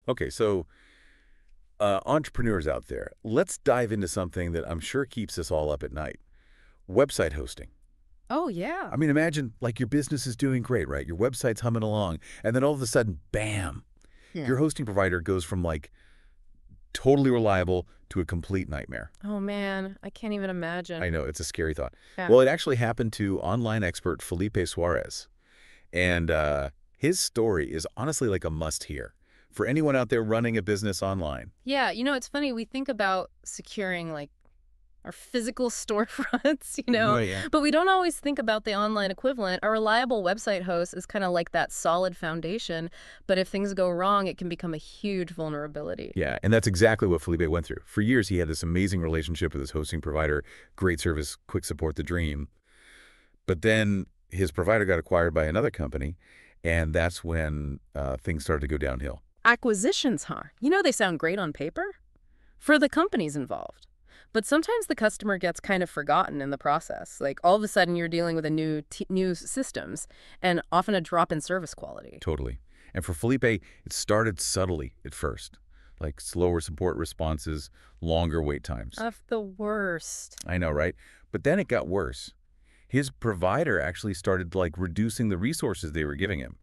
Okay, so entrepreneurs out there, let's dive into something that I'm sure keeps us all up at night. Website hosting. Oh, yeah. I mean, imagine like your business is doing great, right? Your website's humming along, and then all of a sudden, bam, Yeah. your hosting provider goes from like totally reliable to a complete nightmare. Oh, man. I can't even imagine. I know, it's a scary thought. Yeah. Well, it actually happened to online expert Felipe Suarez. And his story is honestly like a must-hear for anyone out there running a business online. Yeah, it's funny. We think about securing like our physical storefronts, Right, yeah. but we don't always think about the online equivalent. A reliable website host is kind of like that solid foundation, but if things go wrong, it can become a huge vulnerability. Yeah, and that's exactly what Felipe went through. For years, he had this amazing relationship with his hosting provider, great service, quick support, the dream. But then his provider got acquired by another company, and that's when things started to go downhill. Acquisitions, huh? They sound great on paper for the companies involved. But sometimes the customer gets kind of forgotten in the process. Like all of a sudden you're dealing with a new systems and often a drop in service quality. Totally. And for Felipe, it started subtly at first, like slower support responses, longer wait times. Of the worst. I know, right? But then it got worse. His provider actually started like reducing the resources they were giving him.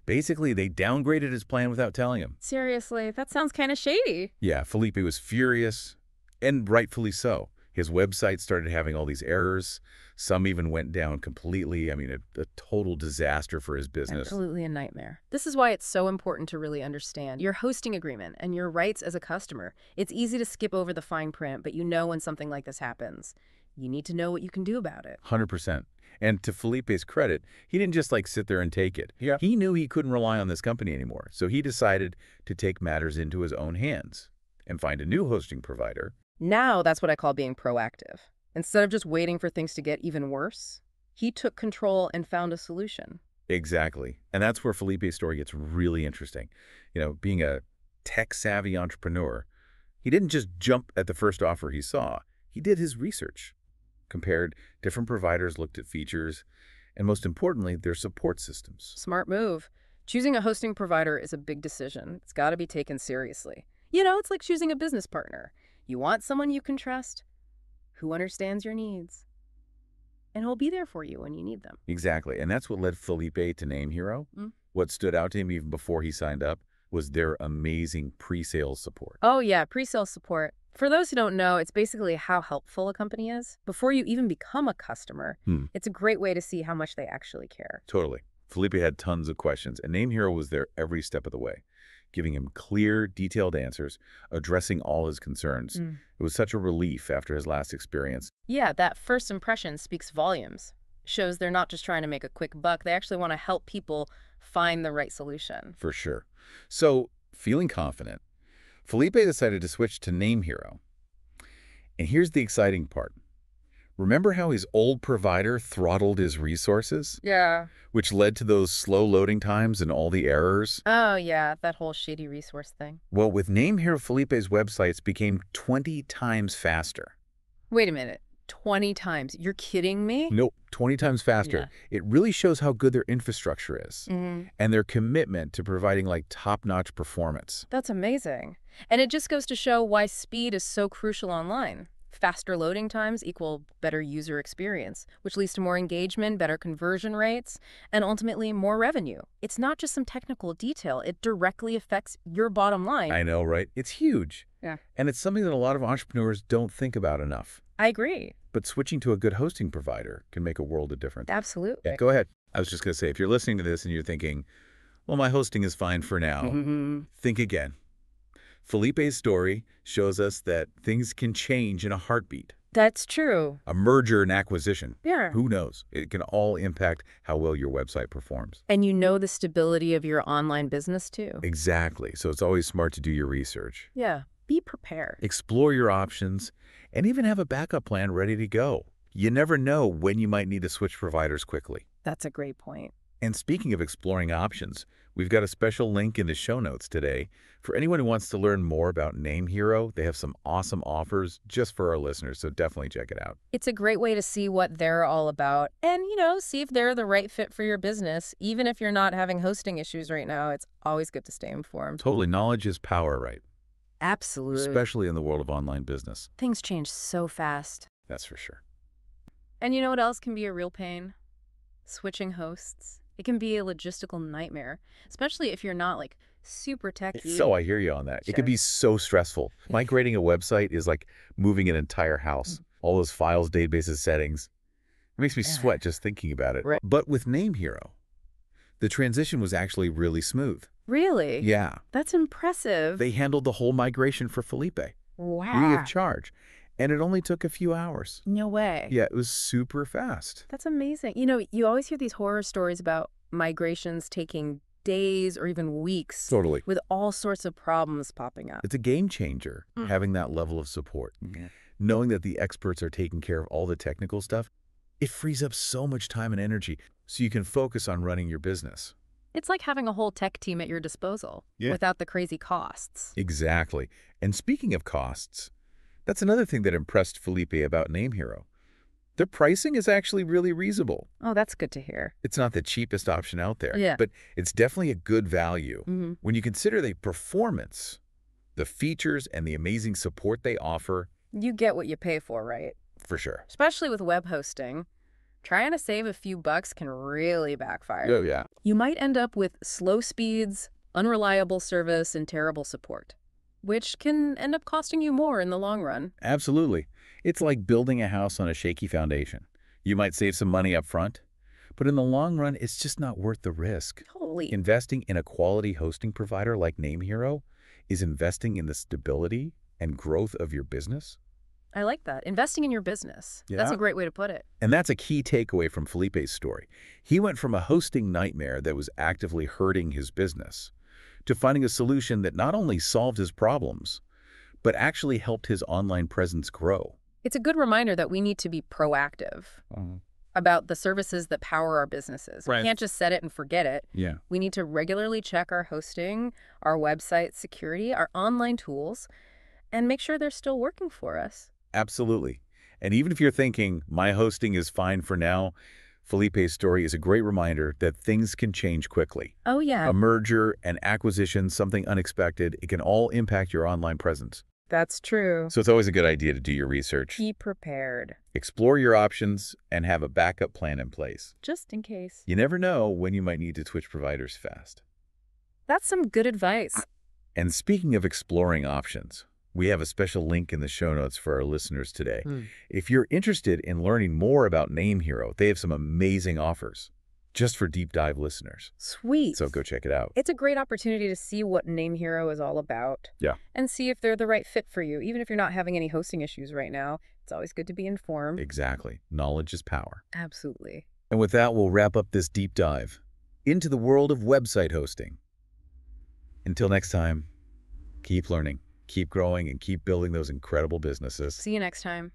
Basically, they downgraded his plan without telling him. Seriously, that sounds kind of shady. Yeah, Felipe was furious, and rightfully so. His website started having all these errors. Some even went down completely. I mean, a total disaster for his business. Absolutely a nightmare. This is why it's so important to really understand your hosting agreement and your rights as a customer. It's easy to skip over the fine print, but when something like this happens. You need to know what you can do about it. 100%. And to Felipe's credit, he didn't just like sit there and take it. Yeah. He knew he couldn't rely on this company anymore. So he decided to take matters into his own hands and find a new hosting provider. Now that's what I call being proactive. Instead of just waiting for things to get even worse, he took control and found a solution. Exactly. And that's where Felipe's story gets really interesting. Being a tech-savvy entrepreneur, he didn't just jump at the first offer he saw. He did his research, compared different providers, looked at features, and most importantly, their support systems. Smart move. Choosing a hosting provider is a big decision. It's got to be taken seriously. It's like choosing a business partner. You want someone you can trust, who understands your needs, and who'll be there for you when you need them. Exactly. And that's what led Felipe to name Hero. What stood out to him even before he signed up was their amazing pre-sales support. Oh, yeah, pre-sale support. For those who don't know, it's basically how helpful a company is. Before you even become a customer, it's a great way to see how much they actually care. Totally. Felipe had tons of questions, and Name Hero was there every step of the way, giving him clear, detailed answers, addressing all his concerns. It was such a relief after his last experience. Yeah, that first impression speaks volumes. Shows they're not just trying to make a quick buck. They actually want to help people find the right solution. For sure. So, feeling confident, Felipe decided to switch to Name Hero. And here's the exciting part. Remember how his old provider throttled his resources? Yeah. Which led to those slow loading times and all the errors? Oh, yeah, that whole shady resource thing. Well, with Name Hero, Felipe's websites became 20 times faster. Wait a minute. 20 times. You're kidding me? Nope, 20 times faster. Yeah. It really shows how good their infrastructure is and their commitment to providing like top-notch performance. That's amazing. And it just goes to show why speed is so crucial online. Faster loading times equal better user experience, which leads to more engagement, better conversion rates, and ultimately more revenue. It's not just some technical detail. It directly affects your bottom line. I know, right? It's huge. Yeah. And it's something that a lot of entrepreneurs don't think about enough. I agree. But switching to a good hosting provider can make a world of difference. Absolutely. Yeah, go ahead. I was just going to say, if you're listening to this and you're thinking, well, my hosting is fine for now, think again. Felipe's story shows us that things can change in a heartbeat. That's true. A merger and acquisition. Yeah. Who knows? It can all impact how well your website performs. And the stability of your online business too. Exactly. So it's always smart to do your research. Yeah. Be prepared. Explore your options and even have a backup plan ready to go. You never know when you might need to switch providers quickly. That's a great point. And speaking of exploring options, we've got a special link in the show notes today. For anyone who wants to learn more about Name Hero, they have some awesome offers just for our listeners, so definitely check it out. It's a great way to see what they're all about and, see if they're the right fit for your business. Even if you're not having hosting issues right now, it's always good to stay informed. Totally. Knowledge is power, right? Absolutely. Especially in the world of online business. Things change so fast. That's for sure. And you know what else can be a real pain? Switching hosts. It can be a logistical nightmare, especially if you're not like super techy. So I hear you on that. It can be so stressful. Migrating a website is like moving an entire house. All those files, databases, settings. It makes me sweat just thinking about it. Right. But with Name Hero, the transition was actually really smooth. Really? Yeah. That's impressive. They handled the whole migration for Felipe, Wow. free of charge. And it only took a few hours. No way. Yeah, it was super fast. That's amazing. You always hear these horror stories about migrations taking days or even weeks. Totally. With all sorts of problems popping up. It's a game changer, having that level of support. Knowing that the experts are taking care of all the technical stuff, it frees up so much time and energy so you can focus on running your business. It's like having a whole tech team at your disposal without the crazy costs. Exactly. And speaking of costs, that's another thing that impressed Felipe about Name Hero. Their pricing is actually really reasonable. Oh, that's good to hear. It's not the cheapest option out there, Yeah. but it's definitely a good value. When you consider the performance, the features, and the amazing support they offer, You get what you pay for, right? for sure. Especially with web hosting. Trying to save a few bucks can really backfire. Oh, yeah. You might end up with slow speeds, unreliable service, and terrible support, which can end up costing you more in the long run. Absolutely. It's like building a house on a shaky foundation. You might save some money up front, but in the long run, it's just not worth the risk. Totally. Investing in a quality hosting provider like Name Hero is investing in the stability and growth of your business. I like that. Investing in your business. That's Yeah. a great way to put it. And that's a key takeaway from Felipe's story. He went from a hosting nightmare that was actively hurting his business to finding a solution that not only solved his problems, but actually helped his online presence grow. It's a good reminder that we need to be proactive about the services that power our businesses. Right. We can't just set it and forget it. Yeah. We need to regularly check our hosting, our website security, our online tools, and make sure they're still working for us. Absolutely. And even if you're thinking, my hosting is fine for now, Felipe's story is a great reminder that things can change quickly. Oh, yeah. A merger, an acquisition, something unexpected, it can all impact your online presence. That's true. So it's always a good idea to do your research, Be prepared, explore your options, and have a backup plan in place. just in case. You never know when you might need to switch providers fast. That's some good advice. And speaking of exploring options, we have a special link in the show notes for our listeners today. If you're interested in learning more about Name Hero, they have some amazing offers just for deep dive listeners. Sweet. So go check it out. It's a great opportunity to see what Name Hero is all about. Yeah. And see if they're the right fit for you. Even if you're not having any hosting issues right now, it's always good to be informed. Exactly. Knowledge is power. Absolutely. And with that, we'll wrap up this deep dive into the world of website hosting. Until next time, keep learning, keep growing, and keep building those incredible businesses. See you next time.